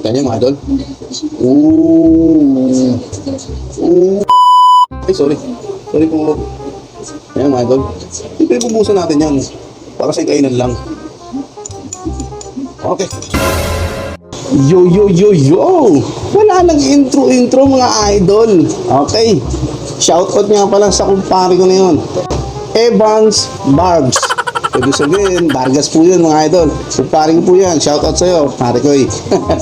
Kaya mga idol. Ooh. Ooh. Ay, sorry. Sorry po. Ayan mga idol. Siyempre pupusan natin yan. Para sa kainan lang. Okay. Yo, yo, yo, yo! Wala nang intro mga idol. Okay. Shoutout nga pala sa kumpare ko na yun. Evans Barbs. Pwede sabihin, Vargas po yun mga idol. Kumpare ko po yan. Shoutout sa'yo, pare ko eh.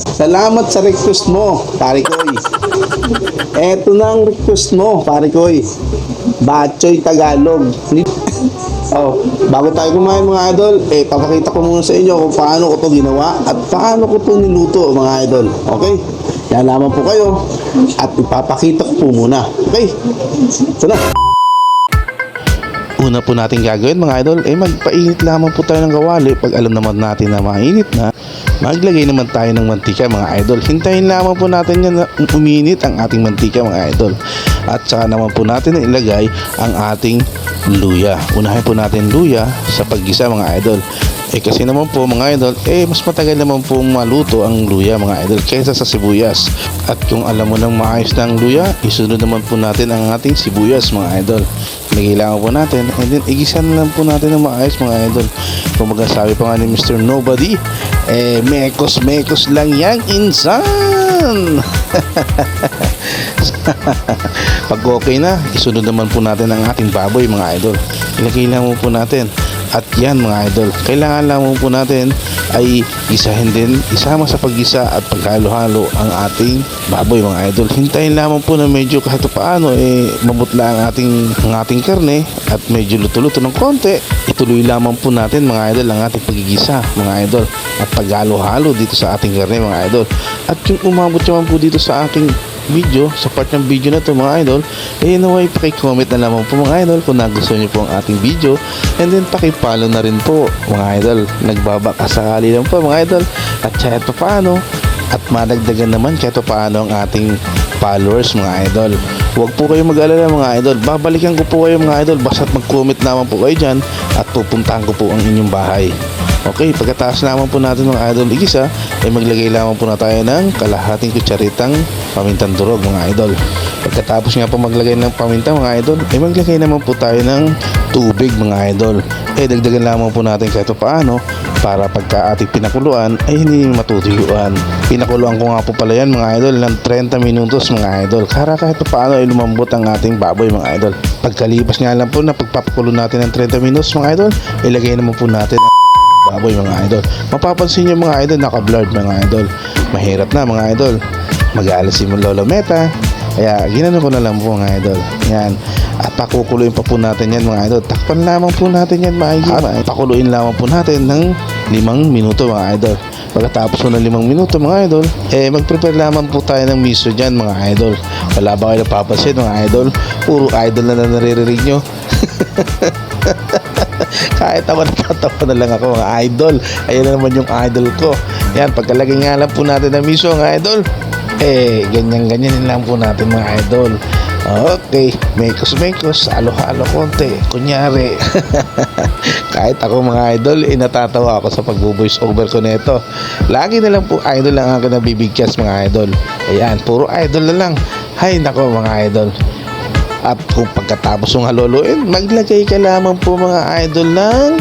Salamat sa request mo, pare ko eh. Eto na ang request mo, pare ko eh. Batchoy Tagalog. Oh, bago tayo kumain mga idol, papakita ko muna sa inyo kung paano ko to ginawa at paano ko to niluto mga idol. Okay? Yan naman po kayo at ipapakita ko po muna. Okay? Ito na. Una po natin gagawin mga idol, magpainit lamang po tayo ng kawali. Pag alam naman natin na mainit na, maglagay naman tayo ng mantika mga idol. Hintayin lamang po natin yan na uminit ang ating mantika mga idol. At saka naman po natin ilagay ang ating luya. Unahin po natin luya sa paggisa mga idol. Kasi naman po mga idol, mas matagal naman po maluto ang luya mga idol kaysa sa sibuyas. At kung alam mo nang maayos na ang luya, isunod naman po natin ang ating sibuyas mga idol. Kailangan po natin and then igisan lang po natin ng maayos mga idol. Kung magsasabi pa nga ni Mr. Nobody, mekos lang yang insan. Pag okay na, isunod naman po natin ang ating baboy mga idol. Ilagay lang po natin. At yan mga idol, kailangan lang po natin ay isahin din, isama sa paggisa at paghalo-halo ang ating baboy mga idol. Hintayin lamang po na medyo kahit paano mabutla ang ating karne at medyo luto-luto ng konti. Ituloy lamang po natin mga idol ang ating pagigisa mga idol at paghalo-halo dito sa ating karne mga idol. At yung umabot naman po dito sa ating video, sa part ng video na to mga idol, naway paki-comment na lamang po mga idol kung nagustuhan nyo po ang ating video, and then paki-follow na rin po mga idol. Nagbabaka sakali lang po mga idol at kahit pa paano at madagdagan naman kahit pa paano ang ating followers mga idol. Huwag po kayong mag-alala mga idol, babalikan ko po kayo mga idol basta't mag-comment naman po kayo dyan at pupuntahan ko po ang inyong bahay. Okay, pagkatapos naman po natin mga idol igisa, maglagay lamang po na tayo ng kalahating kutsaritang pamintang durog mga idol. Pagkatapos nga po maglagay ng paminta mga idol, maglagay naman po tayo ng tubig mga idol. Dagdagan lamang po natin kahit paano para pagka ating pinakuluan ay hindi matutuyuan. Pinakuluan ko nga po pala yan mga idol ng 30 minutos mga idol. Kahit paano ay lumambot ang ating baboy mga idol. Pagkalipas nga lang po na pagpapakulo natin ng 30 minutos mga idol, ilagay naman po natin baboy mga idol. Mapapansin nyo mga idol, naka-blurred mga idol. Mahirap na mga idol. Mag-aalas si Lolo Meta. Kaya ginano ko na lang po mga idol. Yan. At pakukuluin pa po natin yan mga idol. Takpan lamang po natin yan maigi. At pakuluin lamang po natin ng 5 minuto mga idol. Pagkatapos po ng 5 minuto mga idol, mag-prepare lamang po tayo ng miso dyan mga idol. Wala ba kayo napapansin mga idol? Puro idol na naririnig nyo. Kahit ako natatawa na lang ako mga idol. Ayan na naman yung idol ko. Yan, pagkalagay nga lang po natin ng miso mga idol, ganyan lang po natin mga idol. Okay, mekos, halo-halo konti. Kunyari, kahit ako mga idol, natatawa ako sa pag-voice over ko nito. Lagi na lang po idol lang ako nabibigkas mga idol. Ayan, puro idol na lang. Hay nako mga idol. At kung pagkatapos ng haluluin, maglagay ka lamang po mga idol ng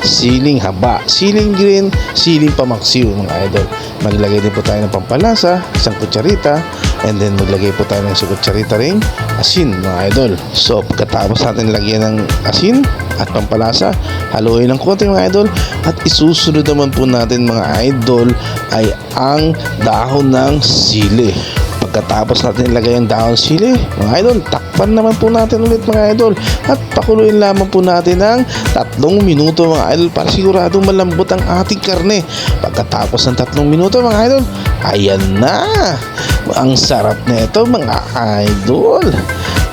siling haba, siling green, siling pamaksiw mga idol. Maglagay din po tayo ng pampalasa, isang kutsarita, and then maglagay po tayo ng isang kutsarita ring asin mga idol. So pagkatapos natin lagyan ng asin at pampalasa, haluin ng konti mga idol, at isusunod naman po natin mga idol ay ang dahon ng sili. Pagkatapos natin ilagay ang dahon sili mga idol, takpan naman po natin ulit mga idol at pakuluin lamang po natin ng 3 minuto mga idol para siguradong malambot ang ating karne. Pagkatapos ng 3 minuto mga idol, ayan na, ang sarap na ito mga idol.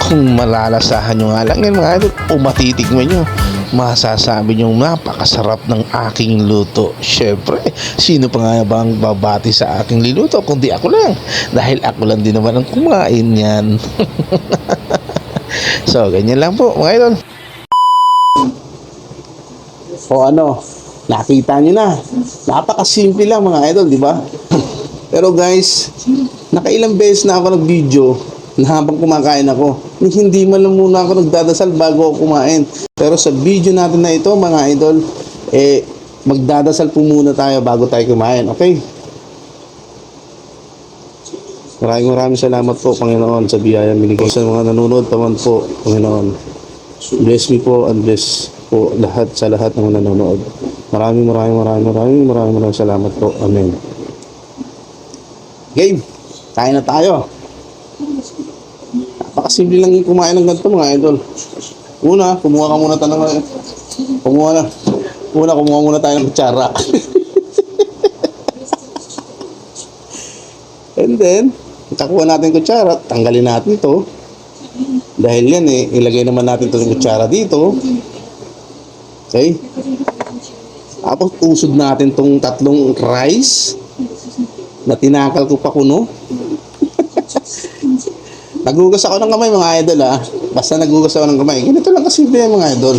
Kung malalasahan nyo nga lang yan mga idol o matitikman nyo, masasabi nyo napakasarap ng aking luto. Syempre, sino pa nga bang babati sa aking liluto kundi ako lang, dahil ako lang din naman ang kumain yan. So ganyan lang po mga idol. O ano, nakita nyo na, napakasimple lang mga idol, di ba? Pero guys, nakailang beses na ako nag-video na habang kumakain ako, hindi man lang muna ako nagdadasal bago ako kumain. Pero sa video natin na ito, mga idol, magdadasal po muna tayo bago tayo kumain, okay? Maraming salamat po, Panginoon, sa biyayang binigay sa mga nanonood pa man po, Panginoon. Bless me po and bless po lahat sa lahat ng nanonood. Maraming salamat po. Amen. Game, kain na tayo. Napakasimple lang yung kumain ng ganito, mga idol. Kumuha muna tayo ng kutsara. And then, kakuha natin yung kutsara, tanggalin natin ito. Dahil yan ilagay naman natin ito yung kutsara dito. Okay? Tapos usod natin tong tatlong rice na tinakal ko pa kuno. Nagugas ako ng kamay, mga idol, Basta nagugas ako ng kamay. Ganito lang kasi mga idol.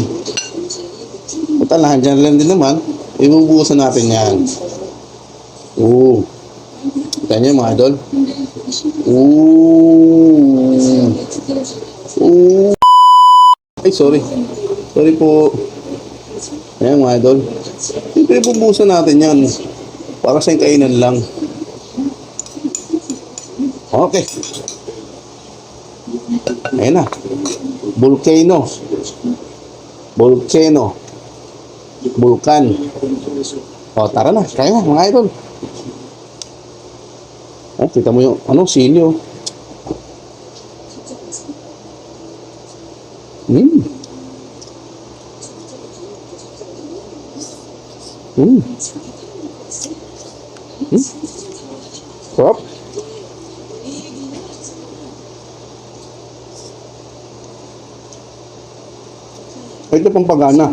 Puta lang, dyan lang din naman. Ibubuhusan natin yan. Kita nyo mga idol. Ay, sorry. Sorry po. Ayan mga idol. Siyempre ibubuhusan natin yan. Para sa kainan lang. Okay. Ayan na. Volcano. Vulkan. Tara na. Kaya na, mga idol. Kita mo yung, silyo. Sarap. Ito pang pagana.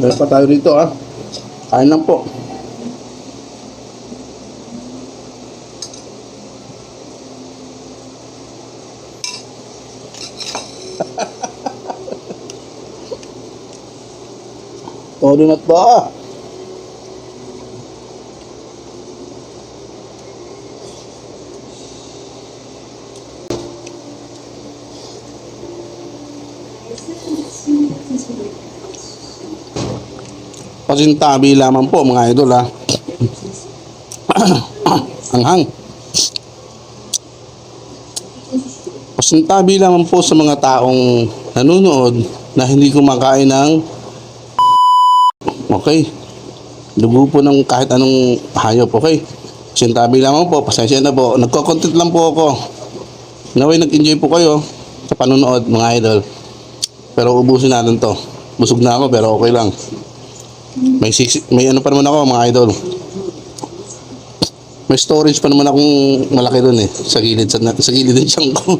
Meron pa tayo rito kain lang po. Todo na to Pasintabi lamang po mga idol ha. Anghang. Pasintabi lamang po sa mga taong nanonood na hindi kumakain ng okay. Dugo po ng kahit anong hayop, okay? Pasintabi lamang po, pasensya na po. Nagko-content lang po ako. Naway nag-enjoy po kayo sa panonood mga idol. Pero ubusin natin to. Busog na ako pero okay lang. May ano pa naman ako mga idol. May storage pa naman akong malaki doon eh. Sa gilid ng siyang ko.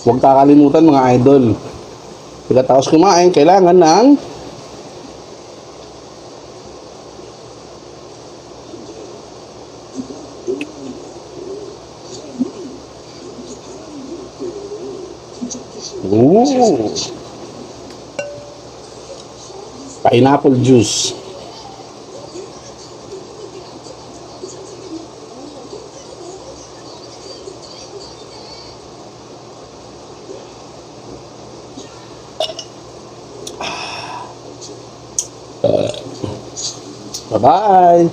Huwag kakalimutan mga idol. Pagkatapos kumain, kailangan ng pineapple juice. Bye-bye.